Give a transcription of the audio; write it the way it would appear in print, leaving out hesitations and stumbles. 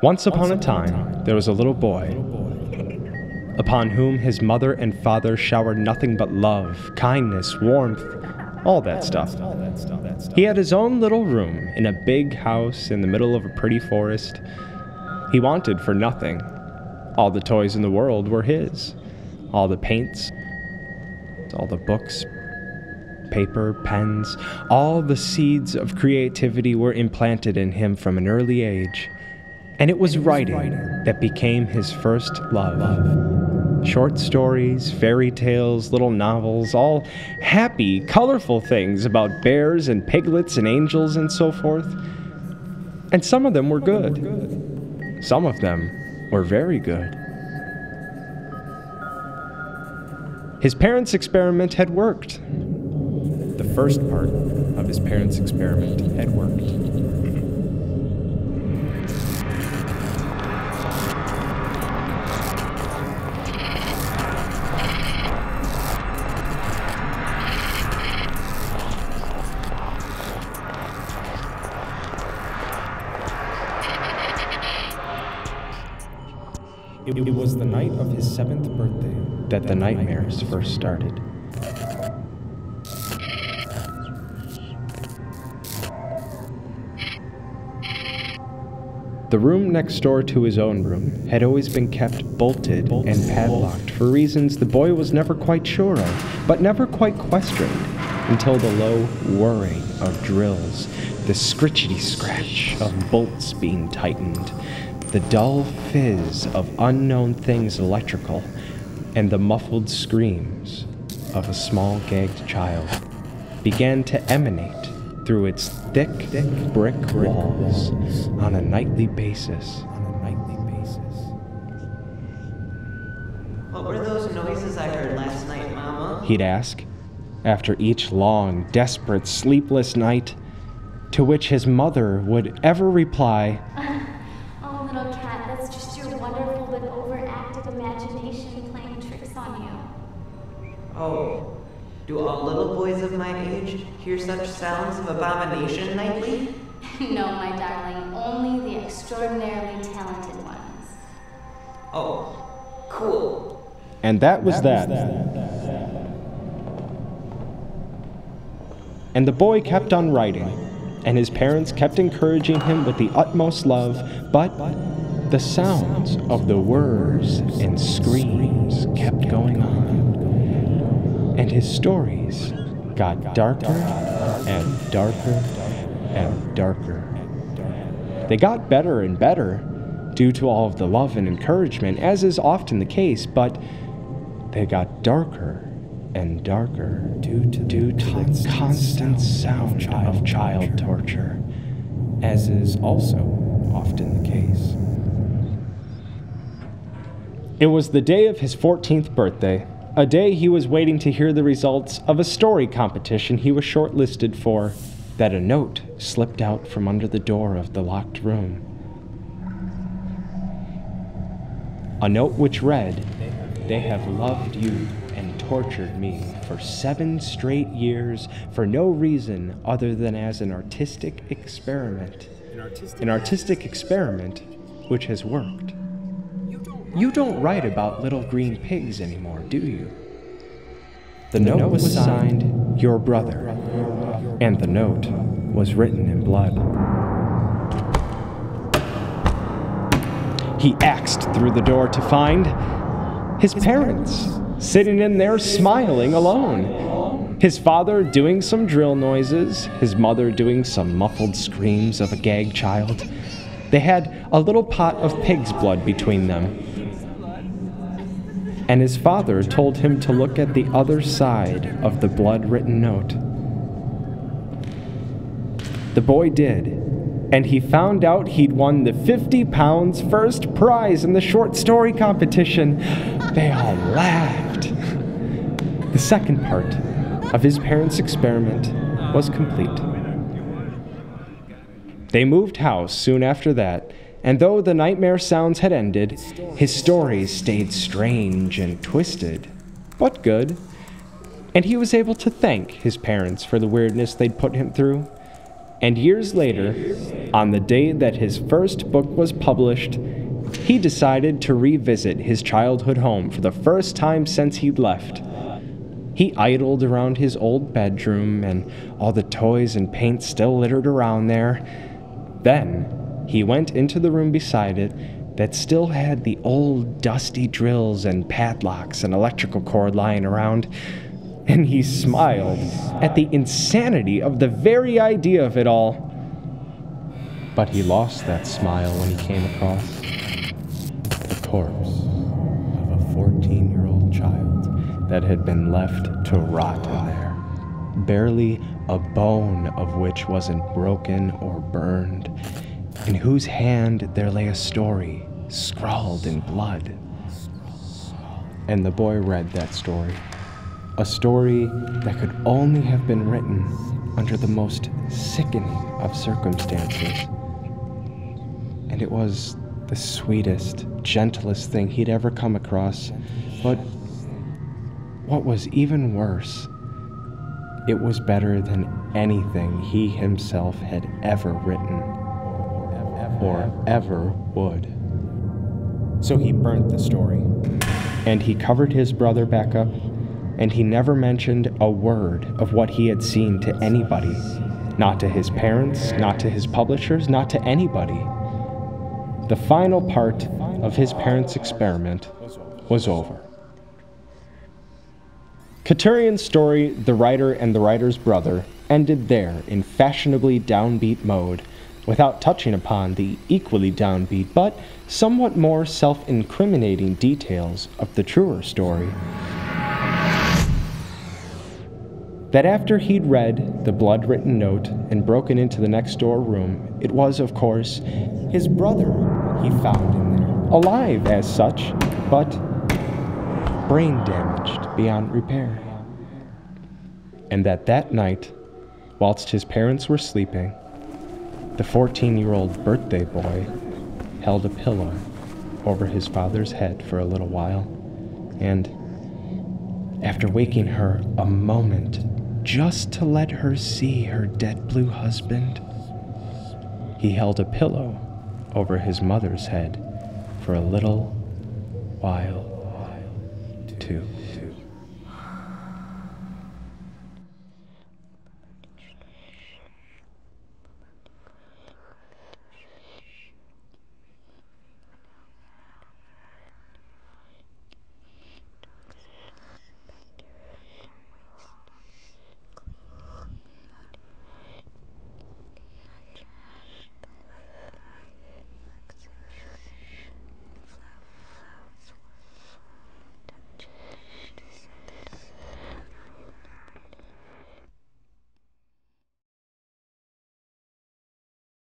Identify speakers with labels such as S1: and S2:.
S1: Once upon a time, there was a little boy, upon whom his mother and father showered nothing but love, kindness, warmth, all that stuff. He had his own little room in a big house in the middle of a pretty forest. He wanted for nothing. All the toys in the world were his. All the paints, all the books, paper, pens, all the seeds of creativity were implanted in him from an early age. And it was writing that became his first love. Short stories, fairy tales, little novels, all happy, colorful things about bears and piglets and angels and so forth. And some of them were good. Some of them were very good. His parents' experiment had worked. The first part of his parents' experiment had worked. It was the night of his 7th birthday that the nightmares first started. The room next door to his own room had always been kept bolted and padlocked for reasons the boy was never quite sure of, but never quite questioned, until the low whirring of drills, the scritchety-scratch of bolts being tightened, the dull fizz of unknown things electrical, and the muffled screams of a small gagged child began to emanate through its thick brick walls on a nightly basis.
S2: What were those noises I heard last night, Mama?
S1: He'd ask, after each long, desperate, sleepless night, to which his mother would ever reply,
S3: "Oh, little cat, that's just your wonderful but overactive imagination playing tricks on you."
S2: Oh, do all little boys of my age hear such sounds of abomination nightly?
S3: No, my darling, only the extraordinarily talented ones.
S2: Oh, cool.
S1: and that was that. And the boy kept on writing, and his parents kept encouraging him with the utmost love, but the sounds of the whirs and screams kept going on, and his stories got darker and darker and darker. They got better and better due to all of the love and encouragement, as is often the case, but they got darker and darker due to the constant sound of child torture, as is also often the case. It was the day of his 14th birthday, a day he was waiting to hear the results of a story competition he was shortlisted for, that a note slipped out from under the door of the locked room. A note which read, "They have loved you and tortured me for 7 straight years for no reason other than as an artistic experiment. An artistic experiment which has worked. You don't write about little green pigs anymore, do you?" The note was signed, "Your brother," and the note was written in blood. He axed through the door to find his parents sitting in there smiling alone. His father doing some drill noises, his mother doing some muffled screams of a gagged child. They had a little pot of pig's blood between them. And his father told him to look at the other side of the blood-written note. The boy did, and he found out he'd won the 50 pounds first prize in the short story competition. They all laughed. The second part of his parents' experiment was complete. They moved house soon after that, and though the nightmare sounds had ended, his stories stayed strange and twisted, but good. And he was able to thank his parents for the weirdness they'd put him through, And years later, on the day that his first book was published, he decided to revisit his childhood home for the first time since he'd left. He idled around his old bedroom and all the toys and paint still littered around there. Then he went into the room beside it that still had the old dusty drills and padlocks and electrical cord lying around, and he smiled at the insanity of the very idea of it all. But he lost that smile when he came across the corpse of a 14-year-old child that had been left to rot in there, barely a bone of which wasn't broken or burned, in whose hand there lay a story scrawled in blood. And the boy read that story, a story that could only have been written under the most sickening of circumstances. And it was the sweetest, gentlest thing he'd ever come across. But what was even worse, it was better than anything he himself had ever written, or ever would. So he burnt the story, and he covered his brother back up, and he never mentioned a word of what he had seen to anybody. Not to his parents, not to his publishers, not to anybody. The final part of his parents' experiment was over. Katurian's story, The Writer and the Writer's Brother, ended there in fashionably downbeat mode, without touching upon the equally downbeat but somewhat more self-incriminating details of the truer story. That after he'd read the blood-written note and broken into the next-door room, it was, of course, his brother he found in there, alive as such, but brain damaged beyond repair. And that night, whilst his parents were sleeping, the 14-year-old birthday boy held a pillow over his father's head for a little while, and after waking her a moment just to let her see her dead blue husband, he held a pillow over his mother's head for a little while too.